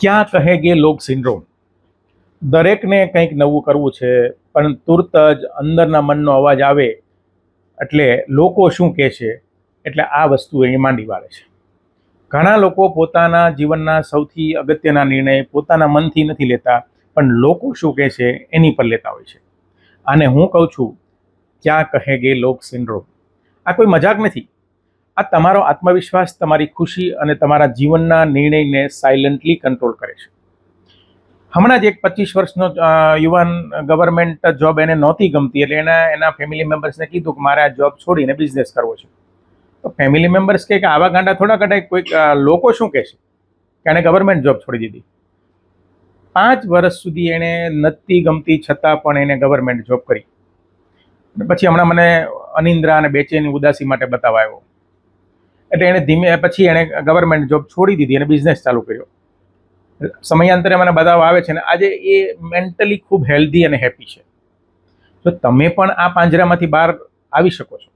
ક્યાં કહેગે log syndrome. દરેકને કંઈક નવું કરવું છે, પણ તુરત જ અંદરના મનનો અવાજ આવે એટલે લોકો શું કહે છે, એટલે આ વસ્તુ અહીં માંડી વાળે છે. ઘણા લોકો પોતાના જીવનના સૌથી અગત્યના નિર્ણય પોતાના મનથી નથી લેતા, પણ લોકો શું કહે છે એની પર લેતા હોય છે. આને હું કહું છું ક્યાં કહેગે લોગ સિન્ડ્રોમ. આ કોઈ મજાક નથી. આ તમારો આત્મવિશ્વાસ, તમારી ખુશી અને તમારા જીવનના નિર્ણયને સાયલન્ટલી કંટ્રોલ કરે છે. હમણાં જ એક 25 વર્ષનો યુવાન ગવર્મેન્ટ જોબ એને નહોતી ગમતી, એટલે એના ફેમિલી મેમ્બર્સને કીધું કે મારે આ જોબ છોડીને બિઝનેસ કરવો છે. તો ફેમિલી મેમ્બર્સ કહે કે આવા ગાંડા થોડા કઢાય, કોઈક લોકો શું કહે છે કે એણે ગવર્મેન્ટ જોબ છોડી દીધી. 5 વર્ષ સુધી એણે નથી ગમતી છતાં પણ એને ગવર્મેન્ટ જોબ કરી. પછી હમણાં મને અનિંદ્રા અને બેચેની ઉદાસી માટે બતાવવા આવ્યો. એટલે એણે પછી એણે ગવર્મેન્ટ જોબ છોડી દીધી અને બિઝનેસ ચાલુ કર્યો. સમયાંતરે મને બતાવવા આવે છે ને આજે એ મેન્ટલી ખૂબ હેલ્ધી અને હેપી છે. તો તમે પણ આ પાંજરામાંથી બહાર આવી શકો છો.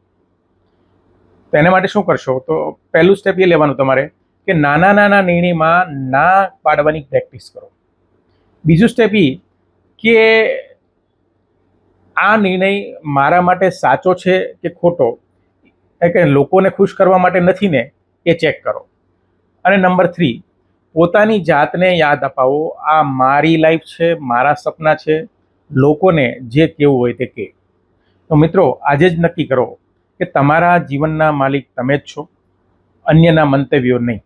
તો એના માટે શું કરશો? તો પહેલું સ્ટેપ એ લેવાનું તમારે કે નાના નાના નિર્ણયમાં ના પાડવાની પ્રેક્ટિસ કરો. બીજું સ્ટેપ એ કે આ નિર્ણય મારા માટે સાચો છે કે ખોટો, કે લોકોને ખુશ કરવા માટે નથી ને, એ ચેક કરો. અને નંબર 3, પોતાની જાતને યાદ અપાવો, આ મારી લાઈફ છે, મારા સપના છે, લોકોને જે કહેવું હોય તે કહે. તો મિત્રો, આજે જ નક્કી કરો કે તમારા જીવનના માલિક તમે જ છો, અન્યના મંતવ્યો નહીં.